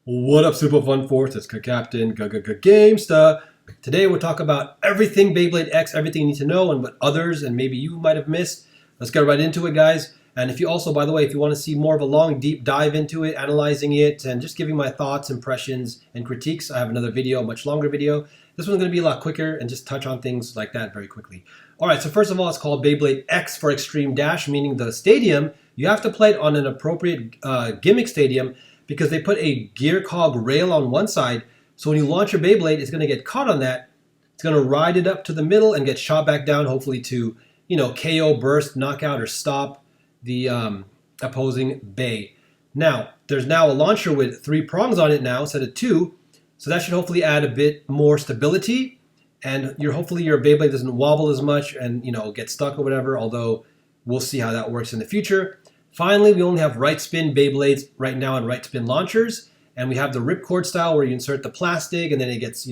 What up, Super Fun Force? It's Captain Gamesta. Today we'll talk about everything Beyblade X, everything you need to know, and what others and maybe you might have missed. Let's get right into it, guys. And if you also, by the way, if you want to see more of a long, deep dive into it, analyzing it, and just giving my thoughts, impressions, and critiques, I have another video, a much longer video. This one's going to be a lot quicker and just touch on things like that very quickly. All right, so first of all, it's called Beyblade X for Extreme Dash, meaning the stadium, you have to play it on an appropriate gimmick stadium, because they put a gear cog rail on one side, so when you launch your Beyblade, it's going to get caught on that. It's going to ride it up to the middle and get shot back down, hopefully to, KO, burst, knockout, or stop the opposing Bay. Now, there's now a launcher with 3 prongs on it now instead of 2, so that should hopefully add a bit more stability, and hopefully your Beyblade doesn't wobble as much and, get stuck or whatever, although we'll see how that works in the future. Finally, we only have right spin Beyblades right now and right spin launchers. And we have the ripcord style where you insert the plastic and then it gets,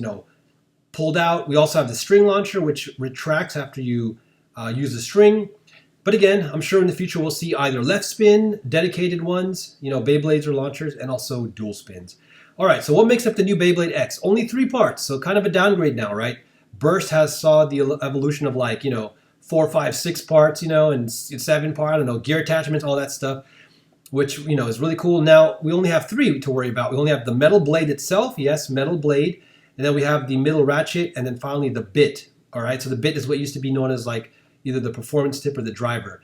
pulled out. We also have the string launcher, which retracts after you use the string. But again, I'm sure in the future we'll see either left spin, dedicated ones, Beyblades or launchers, and also dual spins. All right, so what makes up the new Beyblade X? Only 3 parts, so kind of a downgrade now, right? Burst has saw the evolution of 4, 5, 6 parts, and 7 parts, I don't know, gear attachments, all that stuff, which, is really cool. Now, we only have 3 to worry about. We only have the metal blade itself, yes, metal blade, and then we have the middle ratchet, and then finally the bit, all right? So the bit is what used to be known as either the performance tip or the driver.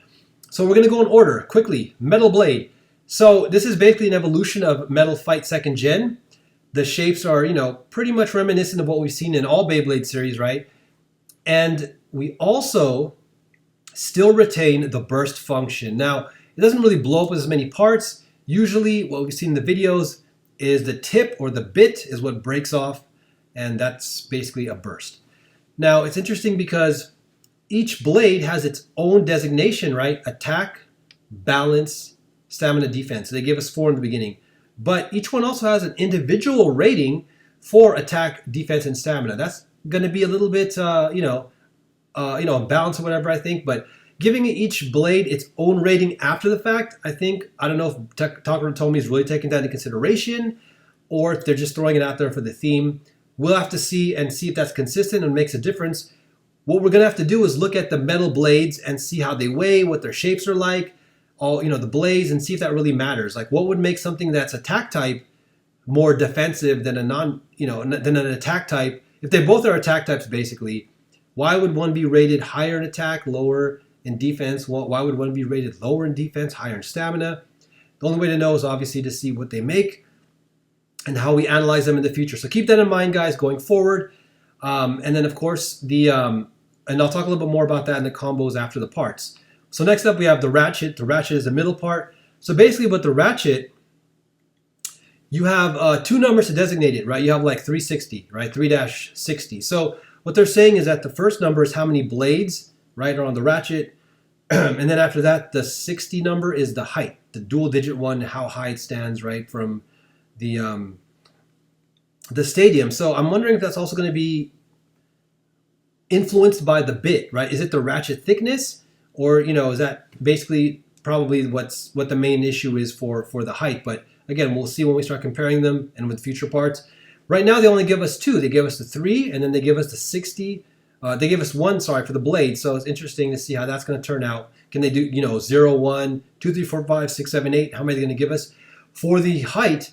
So we're gonna go in order, quickly. Metal blade. So this is basically an evolution of Metal Fight 2nd Gen. The shapes are, pretty much reminiscent of what we've seen in all Beyblade series, right? And we also still retain the burst function. Now, it doesn't really blow up with as many parts. Usually what we've seen in the videos is the tip or the bit is what breaks off, and that's basically a burst. Now, it's interesting because each blade has its own designation, right? Attack, balance, stamina, defense. They give us 4 in the beginning. But each one also has an individual rating for attack, defense, and stamina. That's going to be a little bit, balance or whatever, I think. But giving each blade its own rating after the fact, I don't know if Takara Tomy is really taking that into consideration or if they're just throwing it out there for the theme. We'll have to see if that's consistent and makes a difference. What we're going to have to do is look at the metal blades and see how they weigh, what their shapes are like, the blades, and see if that really matters. Like, what would make something that's attack type more defensive than than an attack type? If they both are attack types, basically, why would one be rated higher in attack, lower in defense? Why would one be rated lower in defense, higher in stamina? The only way to know is obviously to see what they make and how we analyze them in the future. So keep that in mind, guys, going forward. And then, of course, and I'll talk a little bit more about that in the combos after the parts. So next up, we have the ratchet. The ratchet is the middle part. So basically with the ratchet, you have 2 numbers to designate it, right? You have 360, right? 3-60. So what they're saying is that the first number is how many blades, right, are on the ratchet. And then after that, the 60 number is the height, the dual digit one, how high it stands, right, from the stadium. So I'm wondering if that's also going to be influenced by the bit, right? Is it the ratchet thickness, or, is that basically probably what the main issue is for the height? But again, we'll see when we start comparing them and with future parts. Right now, they only give us 2. They give us the 3, and then they give us the 60. They give us 1, for the blade. So it's interesting to see how that's going to turn out. Can they do, 0, 1, 2, 3, 4, 5, 6, 7, 8? How many are they going to give us? For the height,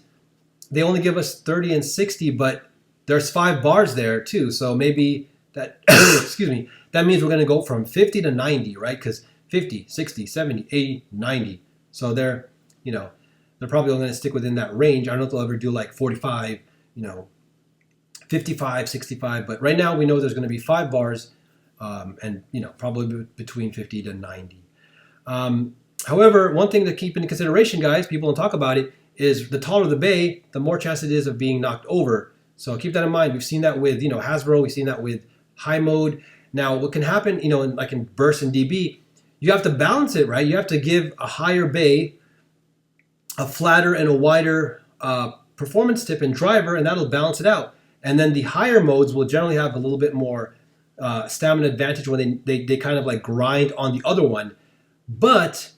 they only give us 30 and 60, but there's 5 bars there too. So maybe that, excuse me, that means we're going to go from 50 to 90, right? Because 50, 60, 70, 80, 90. So they're probably only going to stick within that range. I don't know if they'll ever do 45, 55, 65. But right now we know there's going to be 5 bars and, probably between 50 to 90. However, one thing to keep in consideration, guys, people don't talk about it, is the taller the bay, the more chance it is of being knocked over. So keep that in mind. We've seen that with, Hasbro. We've seen that with high mode. Now, what can happen, in burst and DB, you have to balance it, right? You have to give a higher bay, a flatter and a wider performance tip and driver, and that'll balance it out. And then the higher modes will generally have a little bit more stamina advantage when they kind of grind on the other one. But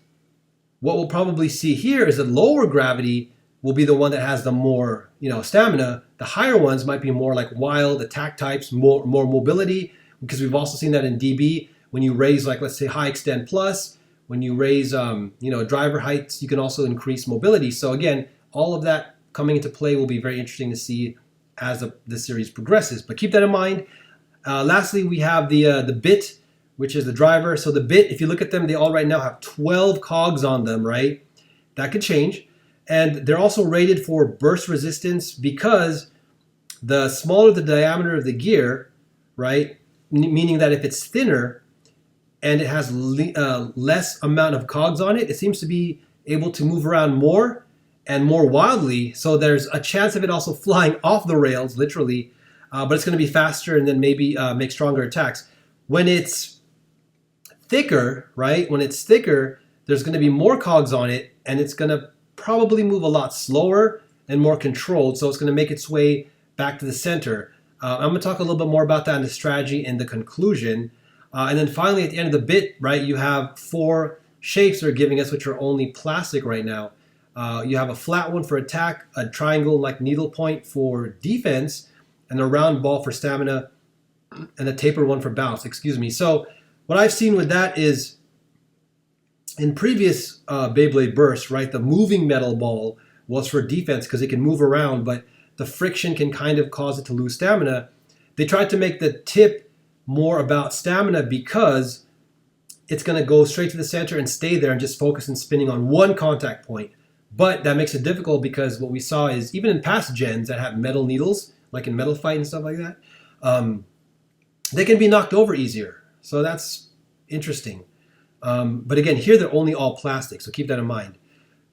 what we'll probably see here is that lower gravity will be the one that has the more, stamina. The higher ones might be more like wild attack types, more mobility, because we've also seen that in DB. When you raise, like, let's say high extend plus, when you raise, driver heights, you can also increase mobility. So again, all of that coming into play will be very interesting to see as the series progresses. But keep that in mind. Lastly, we have the bit, which is the driver. So the bit, if you look at them, they all right now have 12 cogs on them, right? That could change. And they're also rated for burst resistance because the smaller the diameter of the gear, right, meaning that if it's thinner and it has less amount of cogs on it, it seems to be able to move around more and more wildly. So there's a chance of it also flying off the rails, literally, but it's going to be faster and then maybe make stronger attacks. When it's thicker, right, there's going to be more cogs on it, and it's going to probably move a lot slower and more controlled, so it's going to make its way back to the center. I'm going to talk a little bit more about that in the strategy in the conclusion. And then finally, at the end of the bit, right, you have 4 shapes they're giving us, which are only plastic right now. You have a flat one for attack, a triangle like needlepoint for defense, and a round ball for stamina, and a tapered one for balance, So what I've seen with that is, in previous Beyblade bursts, right, the moving metal ball was for defense because it can move around, but the friction can kind of cause it to lose stamina. They tried to make the tip more about stamina because it's going to go straight to the center and stay there and just focus on spinning on one contact point. But that makes it difficult because what we saw is, even in past gens that have metal needles, like in Metal Fight and stuff like that, they can be knocked over easier. So that's interesting. But again, here they're only all plastic, so keep that in mind.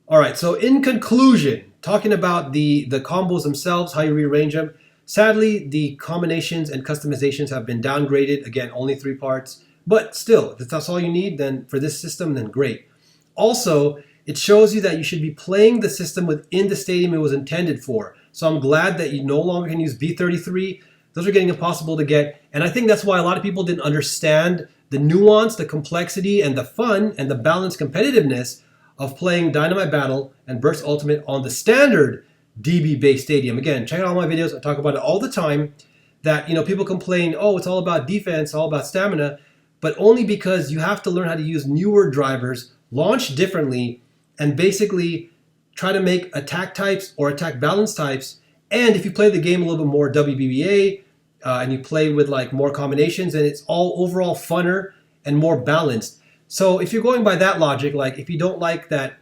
All right, so in conclusion, talking about the combos themselves, how you rearrange them. Sadly, the combinations and customizations have been downgraded. Again, only 3 parts. But still, if that's all you need, then for this system, then great. Also, it shows you that you should be playing the system within the stadium it was intended for. So I'm glad that you no longer can use B33. Those are getting impossible to get. And I think that's why a lot of people didn't understand the nuance, the complexity, and the fun, and the balanced competitiveness of playing Dynamite Battle and Burst Ultimate on the standard DB-based stadium. Again, check out all my videos. I talk about it all the time, that people complain, oh, it's all about defense, all about stamina, but only because you have to learn how to use newer drivers, launch differently, and basically try to make attack types or attack balance types. And if you play the game a little bit more WBBA, and you play with like more combinations, and it's all overall funner and more balanced. So if you're going by that logic, like if you don't like that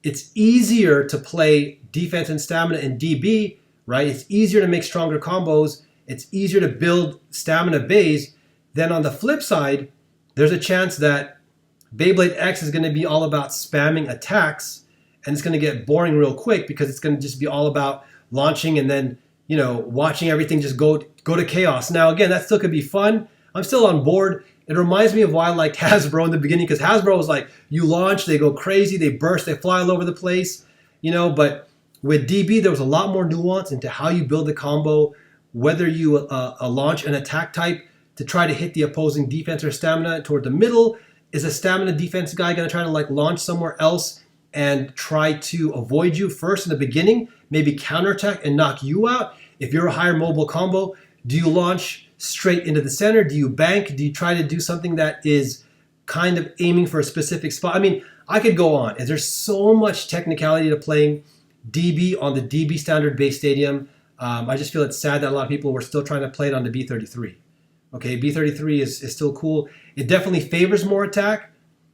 it's easier to play defense and stamina in DB, right? It's easier to make stronger combos. It's easier to build stamina bays. Then on the flip side, there's a chance that Beyblade X is going to be all about spamming attacks, and it's going to get boring real quick because it's going to just be all about launching and then, watching everything just go to chaos. Now, again, that still could be fun. I'm still on board. It reminds me of why I liked Hasbro in the beginning, because Hasbro was like, you launch, they go crazy, they burst, they fly all over the place, but with DB, there was a lot more nuance into how you build a combo, whether you launch an attack type to try to hit the opposing defense or stamina toward the middle. Is a stamina defense guy going to try to launch somewhere else and try to avoid you first in the beginning, maybe counterattack and knock you out? If you're a higher mobile combo, do you launch straight into the center? Do you bank? Do you try to do something that is kind of aiming for a specific spot? I mean, I could go on. There's so much technicality to playing DB on the DB standard base stadium. I just feel it's sad that a lot of people were still trying to play it on the B33. Okay, B33 is still cool. It definitely favors more attack,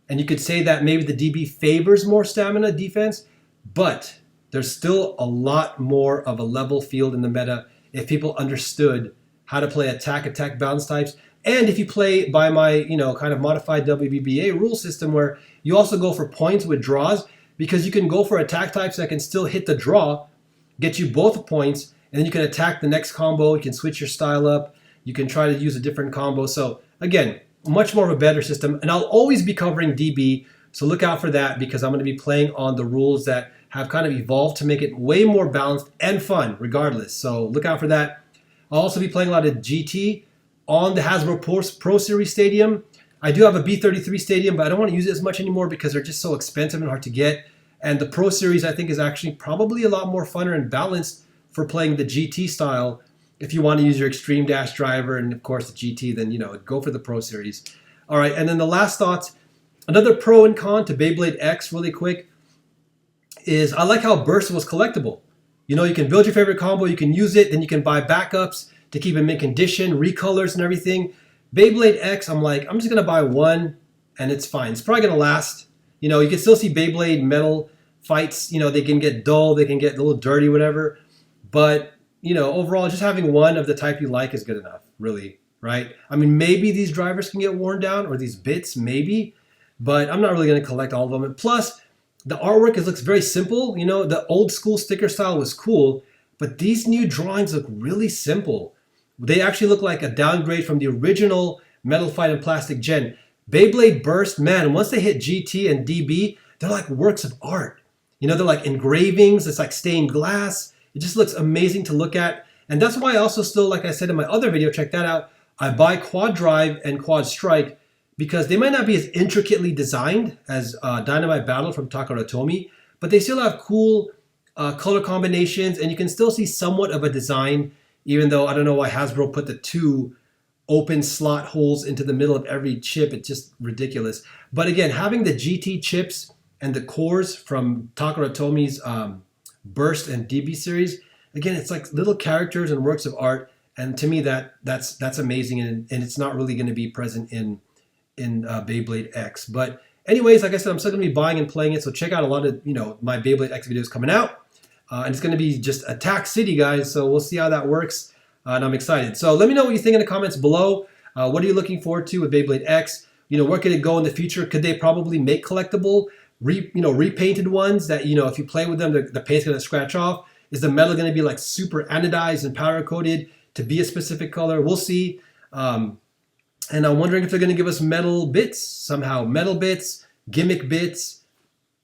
and you could say that maybe the DB favors more stamina defense, but there's still a lot more of a level field in the meta if people understood how to play attack balance types. And if you play by my, kind of modified WBBA rule system where you also go for points with draws, because you can go for attack types that can still hit the draw, get you both points, and then you can attack the next combo. You can switch your style up. You can try to use a different combo. So again, much more of a better system. And I'll always be covering DB, so look out for that, because I'm going to be playing on the rules that have kind of evolved to make it way more balanced and fun regardless. So look out for that. I'll also be playing a lot of GT on the Hasbro Pro Series Stadium. I do have a B33 Stadium, but I don't want to use it as much anymore because they're just so expensive and hard to get. And the Pro Series, I think, is actually probably a lot more funner and balanced for playing the GT style. If you want to use your Extreme Dash driver and, of course, the GT, then, go for the Pro Series. All right, and then the last thoughts, another pro and con to Beyblade X really quick is I like how Burst was collectible. You can build your favorite combo, you can use it, then you can buy backups to keep them in condition, recolors and everything. Beyblade X, I'm just going to buy one and it's fine. It's probably going to last. You can still see Beyblade metal fights. They can get dull, they can get a little dirty, whatever. But, overall, just having one of the type you like is good enough, really, right? I mean, maybe these drivers can get worn down or these bits, maybe. But I'm not really going to collect all of them. And plus, the artwork looks very simple. The old school sticker style was cool. But these new drawings look really simple. They actually look like a downgrade from the original Metal Fight and Plastic Gen. Beyblade Burst, man, once they hit GT and DB, they're like works of art. They're like engravings. It's like stained glass. It just looks amazing to look at. And that's why I also still, like I said in my other video, check that out, I buy Quad Drive and Quad Strike because they might not be as intricately designed as Dynamite Battle from Takara Tomy, but they still have cool color combinations, and you can still see somewhat of a design, even though I don't know why Hasbro put the 2 open slot holes into the middle of every chip. It's just ridiculous. But again, having the GT chips and the cores from Takara Tomy's Burst and DB series, again, it's like little characters and works of art, and to me that's amazing, and it's not really going to be present in Beyblade X. But anyways, like I said, I'm still going to be buying and playing it, so check out a lot of my Beyblade X videos coming out. And it's going to be just Attack City, guys, so we'll see how that works, and I'm excited. So let me know what you think in the comments below. What are you looking forward to with Beyblade X? Where could it go in the future? Could they probably make collectible, repainted ones that, if you play with them, the paint's going to scratch off? Is the metal going to be like super anodized and powder coated to be a specific color? We'll see. And I'm wondering if they're going to give us metal bits somehow. Metal bits, gimmick bits.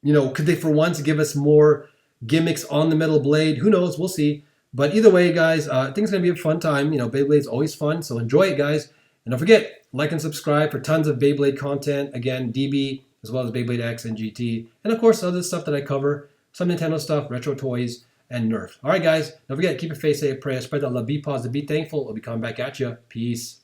Could they for once give us more gimmicks on the metal blade? Who knows? We'll see. But either way, guys, I think it's going to be a fun time. Beyblade's always fun, so enjoy it, guys. And don't forget, like and subscribe for tons of Beyblade content. Again, DB, as well as Beyblade X and GT. And, of course, other stuff that I cover. Some Nintendo stuff, retro toys, and Nerf. All right, guys. Don't forget, keep your faith safe, prayer, spread that love, be positive, be thankful. I'll be coming back at you. Peace.